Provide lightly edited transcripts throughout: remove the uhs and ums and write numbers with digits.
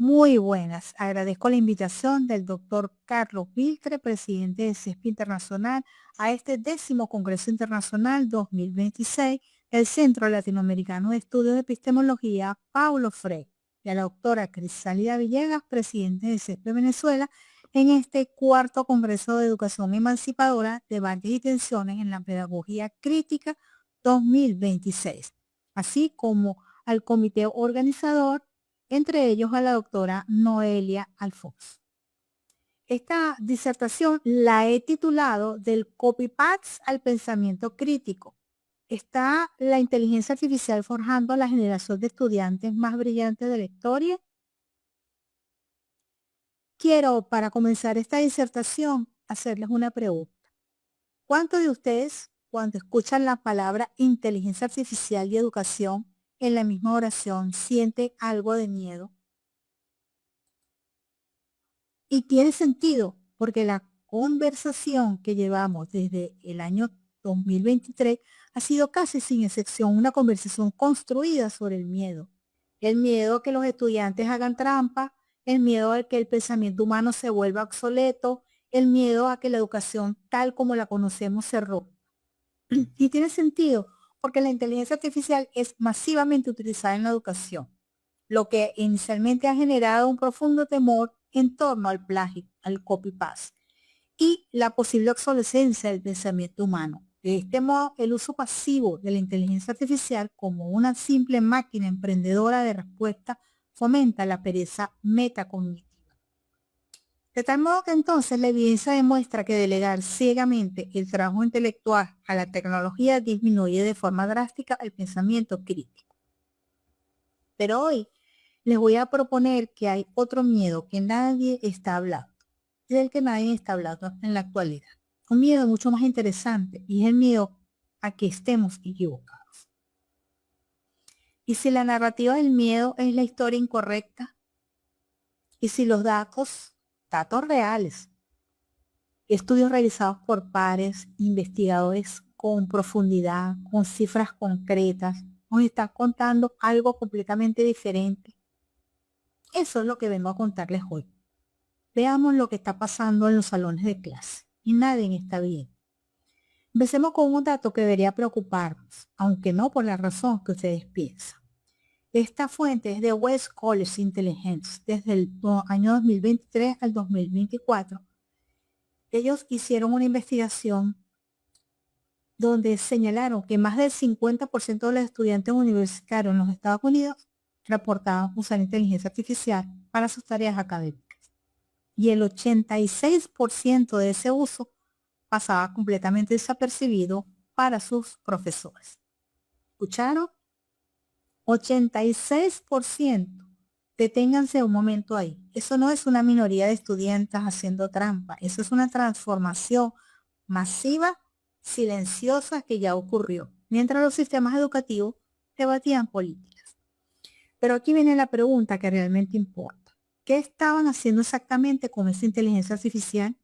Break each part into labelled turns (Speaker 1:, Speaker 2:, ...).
Speaker 1: Muy buenas. Agradezco la invitación del doctor Carlos Viltre, presidente de CESPI Internacional, a este 10º Congreso Internacional 2026 del Centro Latinoamericano de Estudios de Epistemología Paulo Freire, y a la doctora Crisálida Villegas, presidente de CESPI Venezuela, en este 4º Congreso de Educación Emancipadora, Debates y Tensiones en la Pedagogía Crítica 2026, así como al comité organizador, entre ellos a la doctora Noelia Alfonso. Esta disertación la he titulado Del copy-paste al pensamiento crítico. ¿Está la inteligencia artificial forjando a la generación de estudiantes más brillantes de la historia? Quiero, para comenzar esta disertación, hacerles una pregunta. ¿Cuántos de ustedes, cuando escuchan la palabra inteligencia artificial y educación en la misma oración, sienten algo de miedo? Y tiene sentido, porque la conversación que llevamos desde el año 2023 ha sido casi sin excepción una conversación construida sobre el miedo. El miedo a que los estudiantes hagan trampa, el miedo a que el pensamiento humano se vuelva obsoleto, el miedo a que la educación tal como la conocemos se rompa. Y tiene sentido, porque la inteligencia artificial es masivamente utilizada en la educación, lo que inicialmente ha generado un profundo temor en torno al plagio, al copy-paste y la posible obsolescencia del pensamiento humano. De este modo, el uso pasivo de la inteligencia artificial como una simple máquina emprendedora de respuesta fomenta la pereza metacognitiva. De tal modo que entonces la evidencia demuestra que delegar ciegamente el trabajo intelectual a la tecnología disminuye de forma drástica el pensamiento crítico. Pero hoy les voy a proponer que hay otro miedo que nadie está hablando, y del que nadie está hablando en la actualidad. Un miedo mucho más interesante, y es el miedo a que estemos equivocados. ¿Y si la narrativa del miedo es la historia incorrecta? ¿Y si los datos reales, estudios realizados por pares, investigadores con profundidad, con cifras concretas, nos están contando algo completamente diferente? Eso es lo que vengo a contarles hoy. Veamos lo que está pasando en los salones de clase. Y nadie está bien. Empecemos con un dato que debería preocuparnos, aunque no por la razón que ustedes piensan. Esta fuente es de West College Intelligence desde el año 2023 al 2024. Ellos hicieron una investigación donde señalaron que más del 50% de los estudiantes universitarios en los Estados Unidos reportaban usar inteligencia artificial para sus tareas académicas. Y el 86% de ese uso pasaba completamente desapercibido para sus profesores. ¿Escucharon? 86%. Deténganse un momento ahí. Eso no es una minoría de estudiantes haciendo trampa. Eso es una transformación masiva, silenciosa que ya ocurrió, mientras los sistemas educativos debatían políticas. Pero aquí viene la pregunta que realmente importa. ¿Qué estaban haciendo exactamente con esa inteligencia artificial?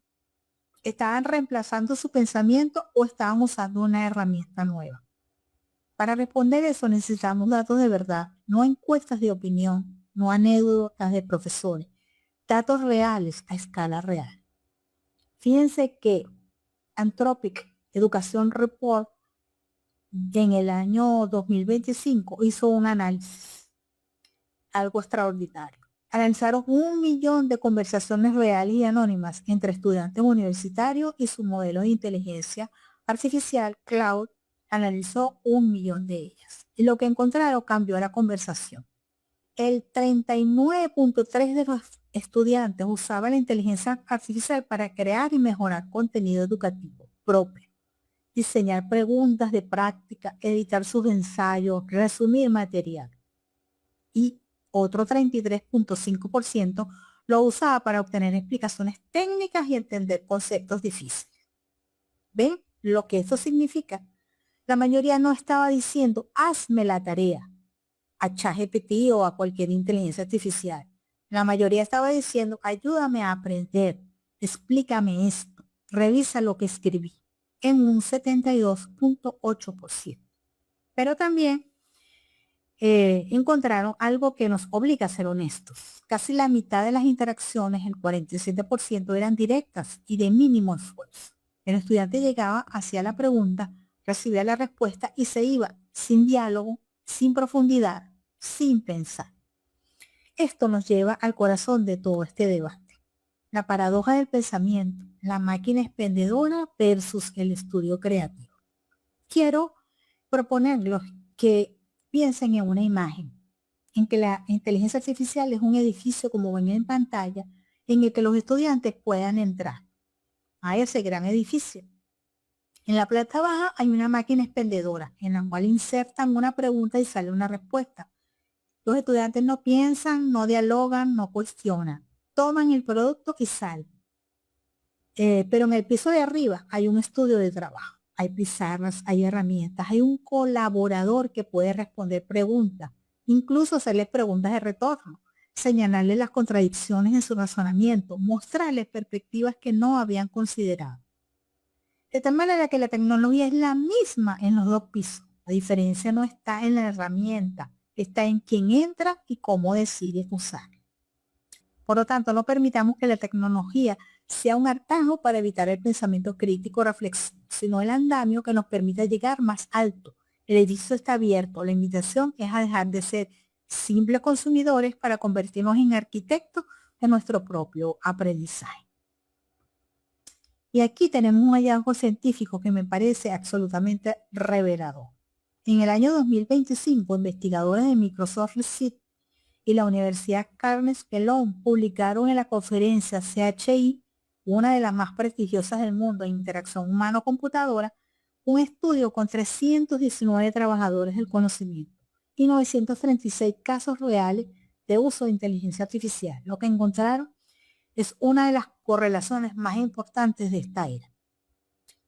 Speaker 1: ¿Estaban reemplazando su pensamiento o estaban usando una herramienta nueva? Para responder eso necesitamos datos de verdad, no encuestas de opinión, no anécdotas de profesores, datos reales a escala real. Fíjense que Anthropic Education Report en el año 2025 hizo un análisis, algo extraordinario. Analizaron 1 millón de conversaciones reales y anónimas entre estudiantes universitarios y su modelo de inteligencia artificial cloud analizó 1 millón de ellas. Y lo que encontraron cambió la conversación. El 39.3% de los estudiantes usaba la inteligencia artificial para crear y mejorar contenido educativo propio, diseñar preguntas de práctica, editar sus ensayos, resumir material. Y otro 33.5% lo usaba para obtener explicaciones técnicas y entender conceptos difíciles. ¿Ven lo que eso significa? La mayoría no estaba diciendo, hazme la tarea a ChatGPT o a cualquier inteligencia artificial. La mayoría estaba diciendo, ayúdame a aprender, explícame esto, revisa lo que escribí, en un 72.8%. Pero también encontraron algo que nos obliga a ser honestos. Casi la mitad de las interacciones, el 47%, eran directas y de mínimo esfuerzo. El estudiante llegaba, hacía la pregunta, recibía la respuesta y se iba sin diálogo, sin profundidad, sin pensar. Esto nos lleva al corazón de todo este debate. La paradoja del pensamiento, la máquina expendedora versus el estudio creativo. Quiero proponerles que piensen en una imagen, en que la inteligencia artificial es un edificio, como ven en pantalla, en el que los estudiantes puedan entrar a ese gran edificio. En la planta baja hay una máquina expendedora en la cual insertan una pregunta y sale una respuesta. Los estudiantes no piensan, no dialogan, no cuestionan. Toman el producto y salen. Pero en el piso de arriba hay un estudio de trabajo. Hay pizarras, hay herramientas, hay un colaborador que puede responder preguntas, incluso hacerle preguntas de retorno, señalarle las contradicciones en su razonamiento, mostrarles perspectivas que no habían considerado. De tal manera que la tecnología es la misma en los dos pisos. La diferencia no está en la herramienta, está en quién entra y cómo decide usarla. Por lo tanto, no permitamos que la tecnología sea un atajo para evitar el pensamiento crítico reflexivo, sino el andamio que nos permita llegar más alto. El edificio está abierto. La invitación es a dejar de ser simples consumidores para convertirnos en arquitectos de nuestro propio aprendizaje. Y aquí tenemos un hallazgo científico que me parece absolutamente revelador. En el año 2025, investigadores de Microsoft Research y la Universidad Carnegie Mellon publicaron en la conferencia CHI, una de las más prestigiosas del mundo en interacción humano-computadora, un estudio con 319 trabajadores del conocimiento y 936 casos reales de uso de inteligencia artificial. Lo que encontraron es una de las correlaciones más importantes de esta era.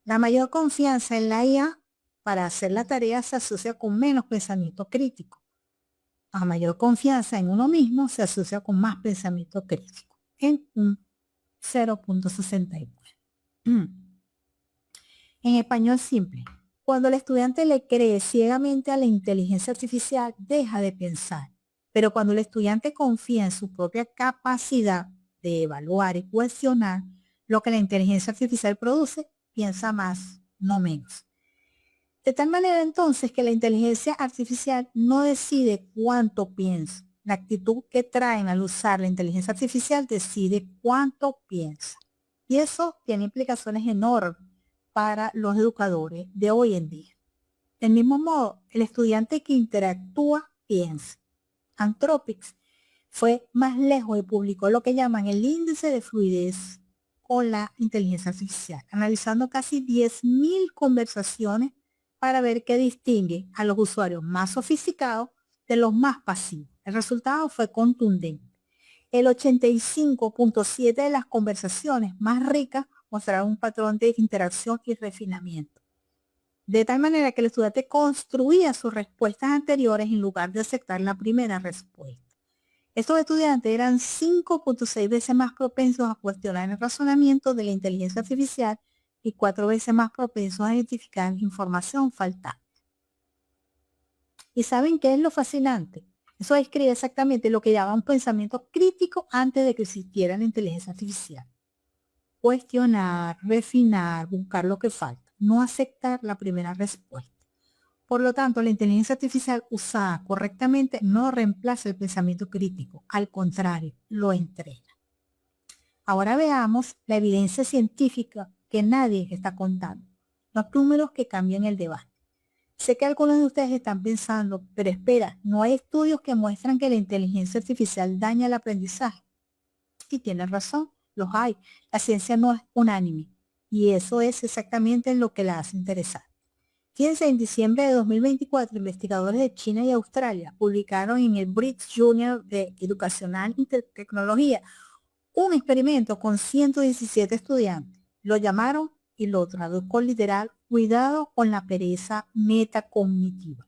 Speaker 1: La mayor confianza en la IA para hacer la tarea se asocia con menos pensamiento crítico. A mayor confianza en uno mismo se asocia con más pensamiento crítico, en un 0.69. En español simple, cuando el estudiante le cree ciegamente a la inteligencia artificial, deja de pensar. Pero cuando el estudiante confía en su propia capacidad de evaluar y cuestionar lo que la inteligencia artificial produce, piensa más, no menos. De tal manera entonces que la inteligencia artificial no decide cuánto piensa. La actitud que traen al usar la inteligencia artificial decide cuánto piensa. Y eso tiene implicaciones enormes para los educadores de hoy en día. Del mismo modo, el estudiante que interactúa piensa. Anthropics fue más lejos y publicó lo que llaman el índice de fluidez con la inteligencia artificial, analizando casi 10.000 conversaciones para ver qué distingue a los usuarios más sofisticados de los más pasivos. El resultado fue contundente. El 85.7 de las conversaciones más ricas mostraron un patrón de interacción y refinamiento. De tal manera que el estudiante construía sus respuestas anteriores en lugar de aceptar la primera respuesta. Estos estudiantes eran 5.6 veces más propensos a cuestionar el razonamiento de la inteligencia artificial y 4 veces más propensos a identificar información faltante. ¿Y saben qué es lo fascinante? Eso describe exactamente lo que llaman un pensamiento crítico antes de que existiera la inteligencia artificial. Cuestionar, refinar, buscar lo que falta, no aceptar la primera respuesta. Por lo tanto, la inteligencia artificial usada correctamente no reemplaza el pensamiento crítico, al contrario, lo entrena. Ahora veamos la evidencia científica que nadie está contando, los números que cambian el debate. Sé que algunos de ustedes están pensando, pero espera, ¿no hay estudios que muestran que la inteligencia artificial daña el aprendizaje? Y tienen razón, los hay. La ciencia no es unánime y eso es exactamente lo que la hace interesante. Fíjense, en diciembre de 2024, investigadores de China y Australia publicaron en el British Journal de Educacional y Tecnología un experimento con 117 estudiantes. Lo llamaron, y lo tradujo literal, cuidado con la pereza metacognitiva.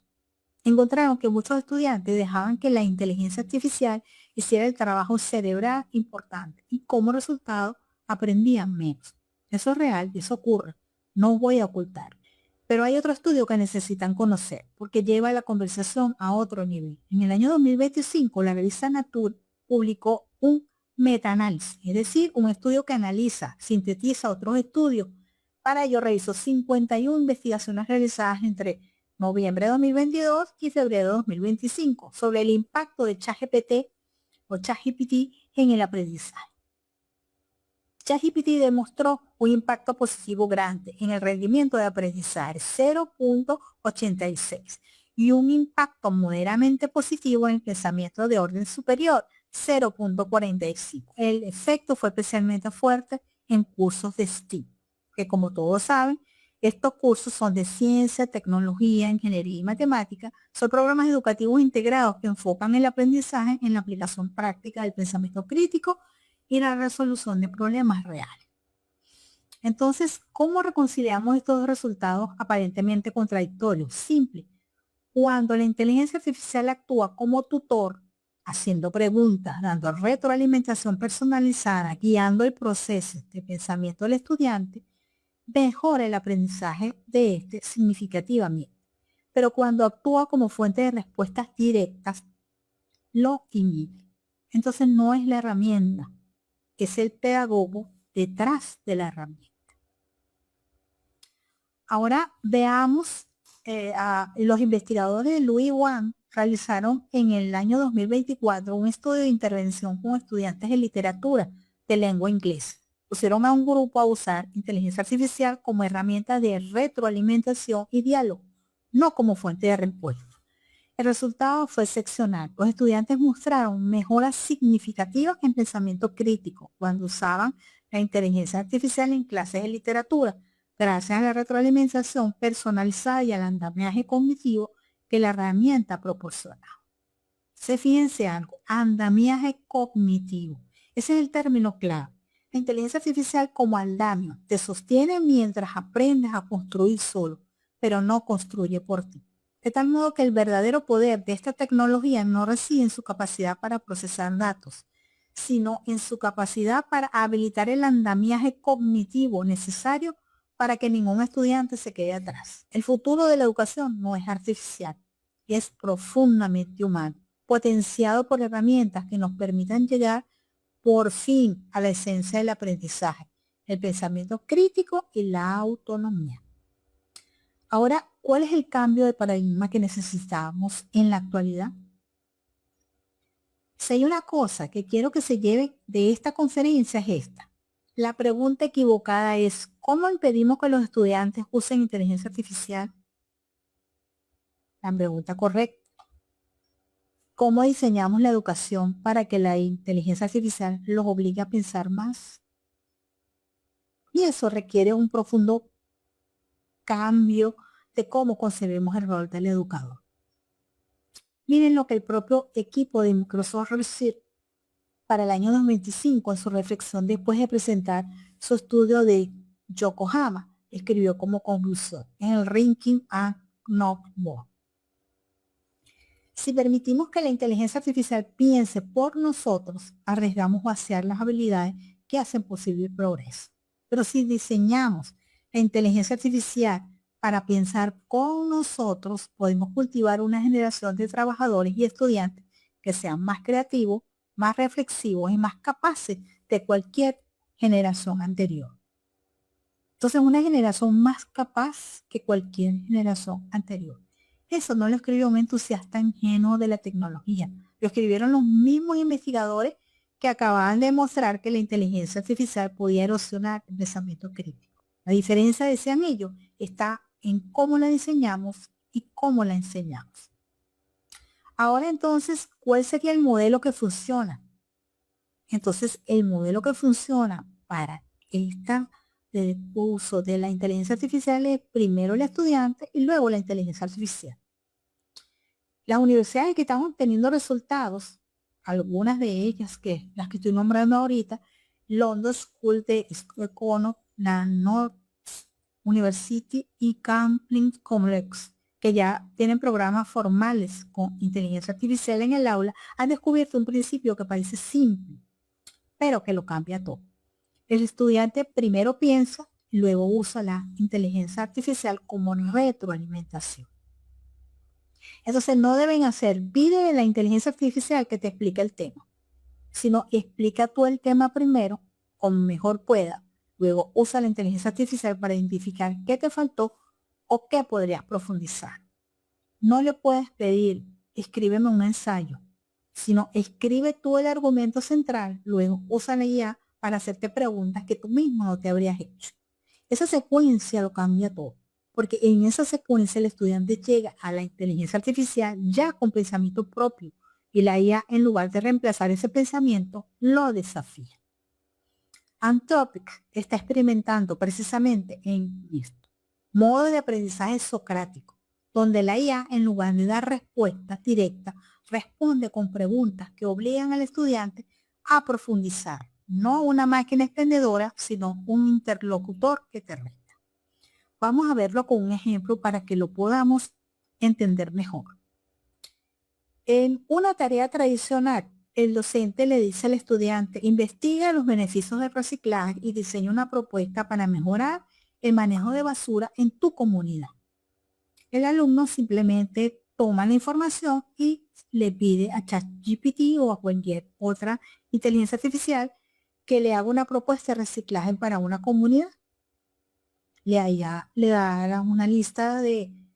Speaker 1: Encontraron que muchos estudiantes dejaban que la inteligencia artificial hiciera el trabajo cerebral importante y como resultado aprendían menos. Eso es real y eso ocurre. No voy a ocultar. Pero hay otro estudio que necesitan conocer porque lleva la conversación a otro nivel. En el año 2025, la revista Nature publicó un metaanálisis, es decir, un estudio que analiza, sintetiza otros estudios. Para ello realizó 51 investigaciones realizadas entre noviembre de 2022 y febrero de 2025 sobre el impacto de ChatGPT en el aprendizaje. ChatGPT demostró un impacto positivo grande en el rendimiento de aprendizaje, 0.86, y un impacto moderadamente positivo en el pensamiento de orden superior, 0.45. El efecto fue especialmente fuerte en cursos de STEAM, que como todos saben, estos cursos son de ciencia, tecnología, ingeniería y matemática. Son programas educativos integrados que enfocan el aprendizaje en la aplicación práctica del pensamiento crítico y la resolución de problemas reales. Entonces, ¿cómo reconciliamos estos resultados aparentemente contradictorios? Simple. Cuando la inteligencia artificial actúa como tutor, haciendo preguntas, dando retroalimentación personalizada, guiando el proceso de pensamiento del estudiante, mejora el aprendizaje de este significativamente. Pero cuando actúa como fuente de respuestas directas, lo inhibe. Entonces no es la herramienta, es el pedagogo detrás de la herramienta. Ahora veamos, los investigadores de Louis Wan realizaron en el año 2024 un estudio de intervención con estudiantes de literatura de lengua inglesa. Pusieron a un grupo a usar inteligencia artificial como herramienta de retroalimentación y diálogo, no como fuente de respuesta. El resultado fue excepcional. Los estudiantes mostraron mejoras significativas en pensamiento crítico cuando usaban la inteligencia artificial en clases de literatura, gracias a la retroalimentación personalizada y al andamiaje cognitivo que la herramienta proporcionaba. Fíjense algo, andamiaje cognitivo. Ese es el término clave. La inteligencia artificial como andamio te sostiene mientras aprendes a construir solo, pero no construye por ti. De tal modo que el verdadero poder de esta tecnología no reside en su capacidad para procesar datos, sino en su capacidad para habilitar el andamiaje cognitivo necesario para que ningún estudiante se quede atrás. El futuro de la educación no es artificial, es profundamente humano, potenciado por herramientas que nos permitan llegar por fin a la esencia del aprendizaje, el pensamiento crítico y la autonomía. Ahora, ¿cuál es el cambio de paradigma que necesitamos en la actualidad? Si hay una cosa que quiero que se lleve de esta conferencia es esta. La pregunta equivocada es, ¿cómo impedimos que los estudiantes usen inteligencia artificial? La pregunta correcta. ¿Cómo diseñamos la educación para que la inteligencia artificial los obligue a pensar más? Y eso requiere un profundo cambio de cómo concebimos el rol del educador. Miren lo que el propio equipo de Microsoft Research para el año 2025 en su reflexión después de presentar su estudio de Yokohama escribió como conclusión en el Ranking and Not More. Si permitimos que la inteligencia artificial piense por nosotros, arriesgamos vaciar las habilidades que hacen posible el progreso. Pero si diseñamos la inteligencia artificial para pensar con nosotros, podemos cultivar una generación de trabajadores y estudiantes que sean más creativos, más reflexivos y más capaces de cualquier generación anterior. Entonces, una generación más capaz que cualquier generación anterior. Eso no lo escribió un entusiasta ingenuo de la tecnología. Lo escribieron los mismos investigadores que acababan de demostrar que la inteligencia artificial podía erosionar el pensamiento crítico. La diferencia, decían ellos, está en cómo la diseñamos y cómo la enseñamos. Ahora entonces, ¿cuál sería el modelo que funciona? Entonces, el modelo que funciona para el uso de la inteligencia artificial es primero el estudiante y luego la inteligencia artificial. Las universidades que están obteniendo resultados, algunas de ellas, que las que estoy nombrando ahorita, London School of Economics, la North University y Cambridge Complex, que ya tienen programas formales con inteligencia artificial en el aula, han descubierto un principio que parece simple, pero que lo cambia todo. El estudiante primero piensa Luego usa la inteligencia artificial como retroalimentación. Entonces no deben hacer vídeo de la inteligencia artificial que te explique el tema, sino explica tú el tema primero, como mejor pueda. Luego usa la inteligencia artificial para identificar qué te faltó o qué podrías profundizar. No le puedes pedir, escríbeme un ensayo, sino escribe tú el argumento central, luego usa la IA para hacerte preguntas que tú mismo no te habrías hecho. Esa secuencia lo cambia todo, porque en esa secuencia el estudiante llega a la inteligencia artificial ya con pensamiento propio y la IA, en lugar de reemplazar ese pensamiento, lo desafía. Anthropic está experimentando precisamente en esto, modo de aprendizaje socrático, donde la IA, en lugar de dar respuestas directas, responde con preguntas que obligan al estudiante a profundizar. No una máquina expendedora, sino un interlocutor que te reta. Vamos a verlo con un ejemplo para que lo podamos entender mejor. En una tarea tradicional, el docente le dice al estudiante, investiga los beneficios del reciclaje y diseña una propuesta para mejorar el manejo de basura en tu comunidad. El alumno simplemente toma la información y le pide a ChatGPT o a cualquier otra inteligencia artificial que le haga una propuesta de reciclaje para una comunidad. Le dará una lista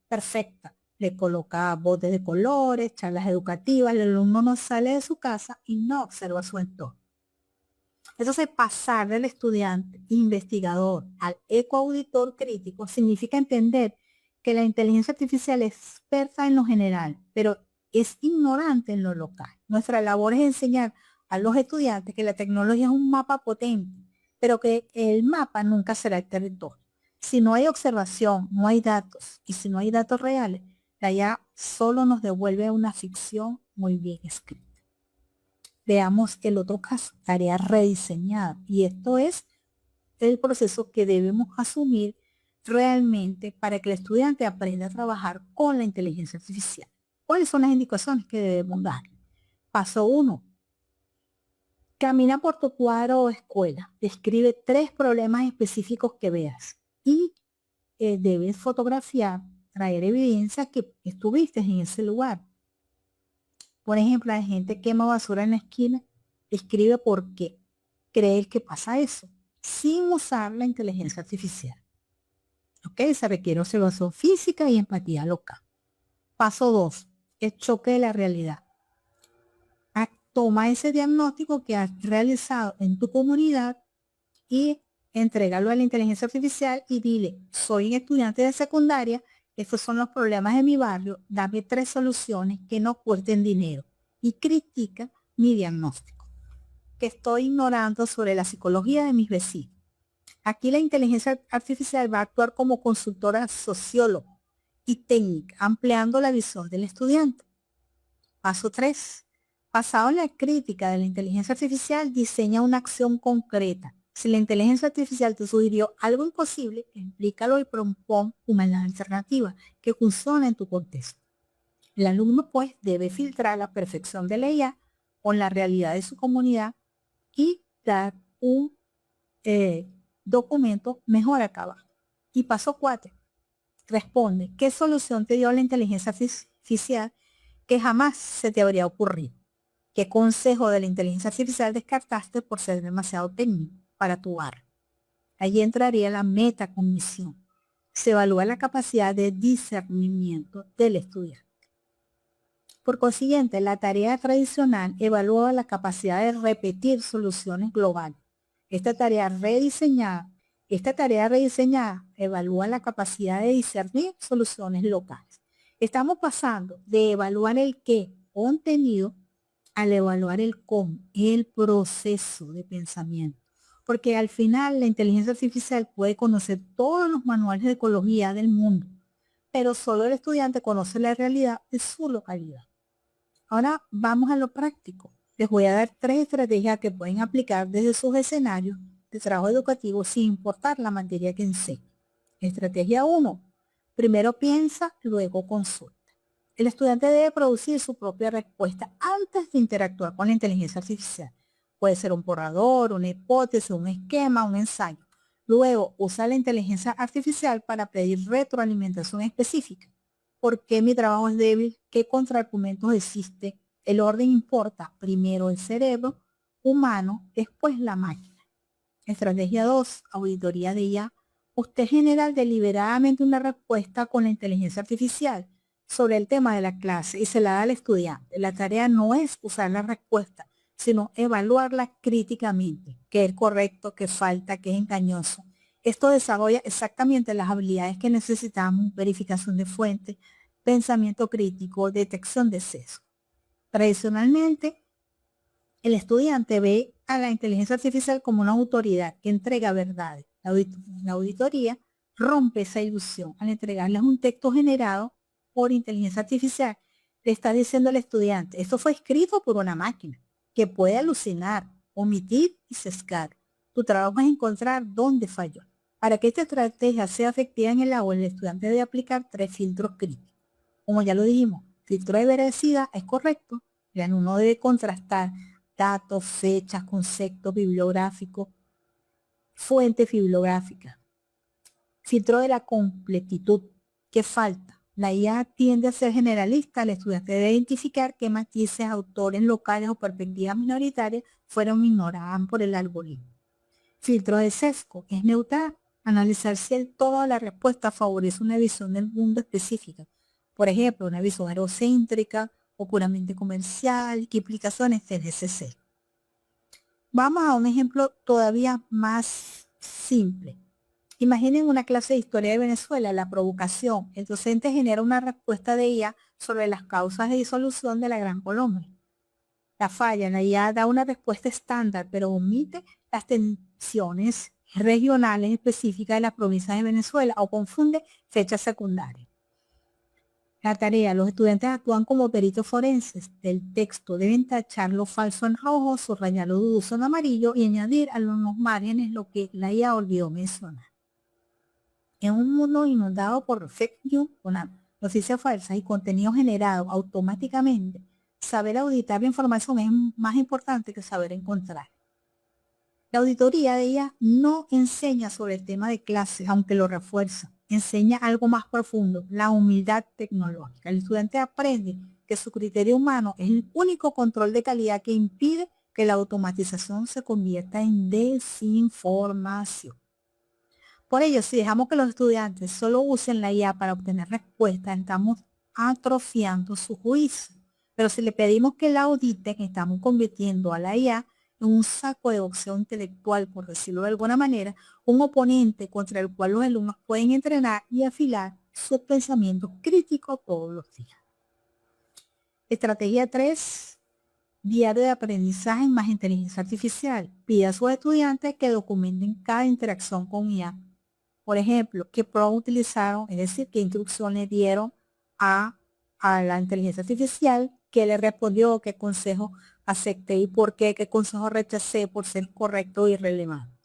Speaker 1: perfecta. Le coloca botes de colores, charlas educativas. El alumno no sale de su casa y no observa su entorno. Entonces, pasar del estudiante investigador al ecoauditor crítico significa entender que la inteligencia artificial es experta en lo general, pero es ignorante en lo local. Nuestra labor es enseñar a los estudiantes que la tecnología es un mapa potente, pero que el mapa nunca será el territorio. Si no hay observación, no hay datos, y si no hay datos reales, la IA solo nos devuelve una ficción muy bien escrita. Veamos el otro caso, tarea rediseñada, y esto es el proceso que debemos asumir realmente para que el estudiante aprenda a trabajar con la inteligencia artificial. ¿Cuáles son las indicaciones que debemos dar? Paso 1. Camina por tu cuadro o escuela. Describe 3 problemas específicos que veas y debes fotografiar, traer evidencia que estuviste en ese lugar. Por ejemplo, la gente quema basura en la esquina. Escribe por qué crees que pasa eso, sin usar la inteligencia artificial. ¿Ok? Se requiere observación física y empatía local. Paso 2. El choque de la realidad. Toma ese diagnóstico que has realizado en tu comunidad y entrégalo a la inteligencia artificial y dile, soy un estudiante de secundaria, estos son los problemas de mi barrio, dame 3 soluciones que no cuesten dinero y critica mi diagnóstico, que estoy ignorando sobre la psicología de mis vecinos. Aquí la inteligencia artificial va a actuar como consultora socióloga y técnica, ampliando la visión del estudiante. Paso 3. Basado en la crítica de la inteligencia artificial, diseña una acción concreta. Si la inteligencia artificial te sugirió algo imposible, explícalo y propon una alternativa que funcione en tu contexto. El alumno, pues, debe filtrar la perfección de la IA con la realidad de su comunidad y dar un documento mejor acabado. Y paso 4. Responde, ¿qué solución te dio la inteligencia artificial que jamás se te habría ocurrido? ¿Qué consejo de la inteligencia artificial descartaste por ser demasiado técnico para tu barrio? Allí entraría la metacognición. Se evalúa la capacidad de discernimiento del estudiante. Por consiguiente, la tarea tradicional evalúa la capacidad de repetir soluciones globales. Esta tarea rediseñada evalúa la capacidad de discernir soluciones locales. Estamos pasando de evaluar el qué, contenido, al evaluar el cómo, el proceso de pensamiento. Porque al final la inteligencia artificial puede conocer todos los manuales de ecología del mundo, pero solo el estudiante conoce la realidad de su localidad. Ahora vamos a lo práctico. Les voy a dar 3 estrategias que pueden aplicar desde sus escenarios de trabajo educativo sin importar la materia que enseñen. Estrategia 1. Primero piensa, luego consulta. El estudiante debe producir su propia respuesta antes de interactuar con la inteligencia artificial. Puede ser un borrador, una hipótesis, un esquema, un ensayo. Luego, usa la inteligencia artificial para pedir retroalimentación específica. ¿Por qué mi trabajo es débil? ¿Qué contraargumentos existe? El orden importa. Primero el cerebro humano, después la máquina. Estrategia 2, auditoría de IA. Usted genera deliberadamente una respuesta con la inteligencia artificial sobre el tema de la clase y se la da al estudiante. La tarea no es usar la respuesta, sino evaluarla críticamente, qué es correcto, qué falta, qué es engañoso. Esto desarrolla exactamente las habilidades que necesitamos: verificación de fuentes, pensamiento crítico, detección de sesgo. Tradicionalmente, el estudiante ve a la inteligencia artificial como una autoridad que entrega verdades. La auditoría rompe esa ilusión al entregarles un texto generado por inteligencia artificial. Le está diciendo al estudiante, esto fue escrito por una máquina que puede alucinar, omitir y sesgar. Tu trabajo es encontrar dónde falló. Para que esta estrategia sea efectiva en el aula, el estudiante debe aplicar 3 filtros críticos. Como ya lo dijimos, filtro de veracidad es correcto. Uno debe contrastar datos, fechas, conceptos bibliográficos, fuentes bibliográficas. Filtro de la completitud. ¿Qué falta? La IA tiende a ser generalista. El estudiante debe identificar qué matices, autores locales o perspectivas minoritarias fueron ignoradas por el algoritmo. Filtro de sesgo. Es neutral. Analizar si el todo de la respuesta favorece una visión del mundo específica. Por ejemplo, una visión eurocéntrica o puramente comercial. ¿Qué implicaciones tiene ese sesgo? Vamos a un ejemplo todavía más simple. Imaginen una clase de historia de Venezuela, la provocación. El docente genera una respuesta de IA sobre las causas de disolución de la Gran Colombia. La falla, la IA da una respuesta estándar, pero omite las tensiones regionales específicas de las provincias de Venezuela o confunde fechas secundarias. La tarea: los estudiantes actúan como peritos forenses del texto. Deben tachar lo falso en rojo, subrayar lo dudoso en amarillo y añadir a los márgenes lo que la IA olvidó mencionar. En un mundo inundado por fake news, con noticias falsas y contenido generado automáticamente, saber auditar la información es más importante que saber encontrar. La auditoría de ella no enseña sobre el tema de clases, aunque lo refuerza. Enseña algo más profundo, la humildad tecnológica. El estudiante aprende que su criterio humano es el único control de calidad que impide que la automatización se convierta en desinformación. Por ello, si dejamos que los estudiantes solo usen la IA para obtener respuestas, estamos atrofiando su juicio. Pero si le pedimos que la auditen, estamos convirtiendo a la IA en un saco de boxeo intelectual, por decirlo de alguna manera, un oponente contra el cual los alumnos pueden entrenar y afilar sus pensamientos críticos todos los días. Estrategia 3. Diario de aprendizaje más inteligencia artificial. Pide a sus estudiantes que documenten cada interacción con IA. Por ejemplo, qué prompts utilizaron, es decir, qué instrucciones dieron a la inteligencia artificial, qué le respondió, qué consejo acepté y por qué consejo rechacé por ser correcto y relevante.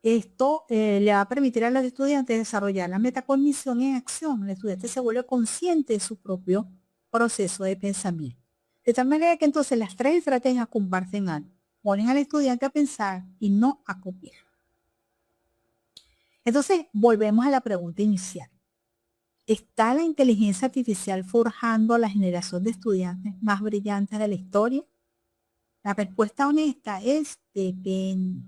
Speaker 1: Esto le va a permitir a los estudiantes desarrollar la metacognición en acción. El estudiante se vuelve consciente de su propio proceso de pensamiento. De tal manera que entonces las 3 estrategias comparten algo. Ponen al estudiante a pensar y no a copiar. Entonces, volvemos a la pregunta inicial. ¿Está la inteligencia artificial forjando a la generación de estudiantes más brillantes de la historia? La respuesta honesta es depende.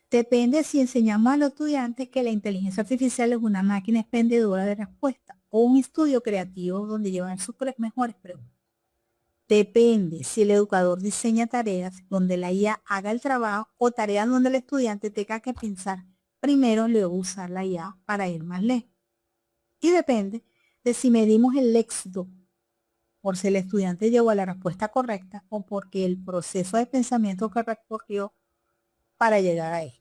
Speaker 1: Depende si enseñamos a los estudiantes que la inteligencia artificial es una máquina expendedora de respuestas o un estudio creativo donde llevan sus mejores preguntas. Depende si el educador diseña tareas donde la IA haga el trabajo o tareas donde el estudiante tenga que pensar primero, luego usar la IA para ir más lejos. Y depende de si medimos el éxito por si el estudiante llegó a la respuesta correcta o porque el proceso de pensamiento que recorrió para llegar a ella.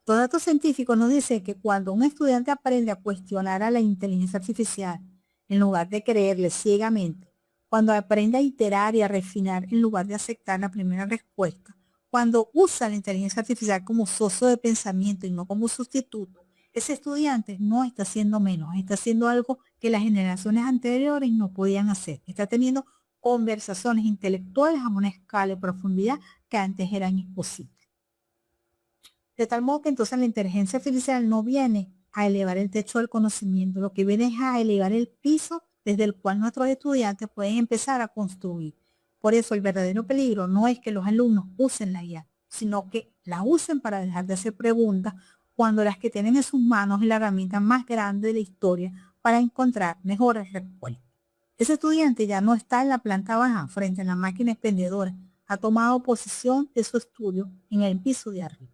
Speaker 1: Los datos científicos nos dicen que cuando un estudiante aprende a cuestionar a la inteligencia artificial en lugar de creerle ciegamente, cuando aprende a iterar y a refinar en lugar de aceptar la primera respuesta, cuando usa la inteligencia artificial como socio de pensamiento y no como sustituto, ese estudiante no está haciendo menos, está haciendo algo que las generaciones anteriores no podían hacer. Está teniendo conversaciones intelectuales a una escala de profundidad que antes eran imposibles. De tal modo que entonces la inteligencia artificial no viene a elevar el techo del conocimiento, lo que viene es a elevar el piso desde el cual nuestros estudiantes pueden empezar a construir. Por eso el verdadero peligro no es que los alumnos usen la IA, sino que la usen para dejar de hacer preguntas cuando las que tienen en sus manos es la herramienta más grande de la historia para encontrar mejores respuestas. Ese estudiante ya no está en la planta baja frente a la máquina expendedora, ha tomado posición de su estudio en el piso de arriba.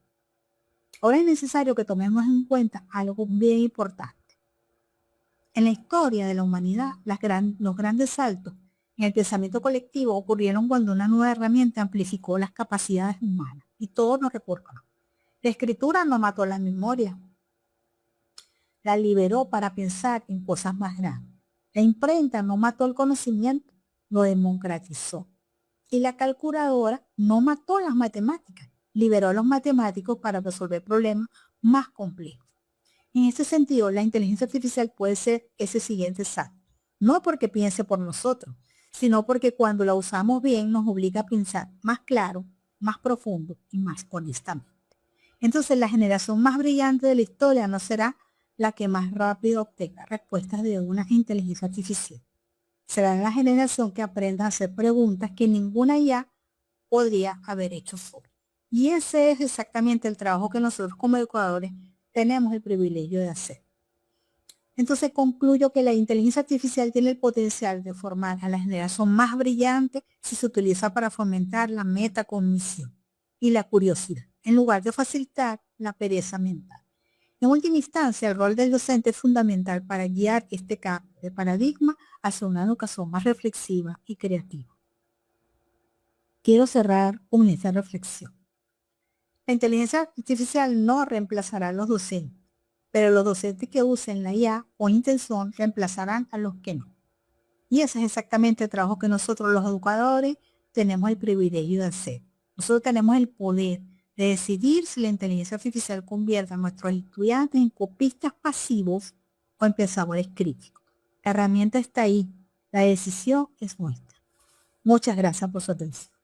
Speaker 1: Ahora es necesario que tomemos en cuenta algo bien importante. En la historia de la humanidad, los grandes saltos en el pensamiento colectivo ocurrieron cuando una nueva herramienta amplificó las capacidades humanas y todos nos recordamos. La escritura no mató la memoria, la liberó para pensar en cosas más grandes. La imprenta no mató el conocimiento, lo democratizó. Y la calculadora no mató las matemáticas, liberó a los matemáticos para resolver problemas más complejos. En ese sentido, la inteligencia artificial puede ser ese siguiente salto. No porque piense por nosotros, sino porque cuando la usamos bien nos obliga a pensar más claro, más profundo y más honestamente. Entonces la generación más brillante de la historia no será la que más rápido obtenga respuestas de una inteligencia artificial. Será la generación que aprenda a hacer preguntas que ninguna IA podría haber hecho sola. Y ese es exactamente el trabajo que nosotros como educadores tenemos el privilegio de hacer. Entonces concluyo que la inteligencia artificial tiene el potencial de formar a la generación más brillante si se utiliza para fomentar la metacognición y la curiosidad, en lugar de facilitar la pereza mental. En última instancia, el rol del docente es fundamental para guiar este cambio de paradigma hacia una educación más reflexiva y creativa. Quiero cerrar con esta reflexión. La inteligencia artificial no reemplazará a los docentes, pero los docentes que usen la IA con intención reemplazarán a los que no. Y ese es exactamente el trabajo que nosotros los educadores tenemos el privilegio de hacer. Nosotros tenemos el poder de decidir si la inteligencia artificial convierte a nuestros estudiantes en copistas pasivos o en pensadores críticos. La herramienta está ahí, la decisión es nuestra. Muchas gracias por su atención.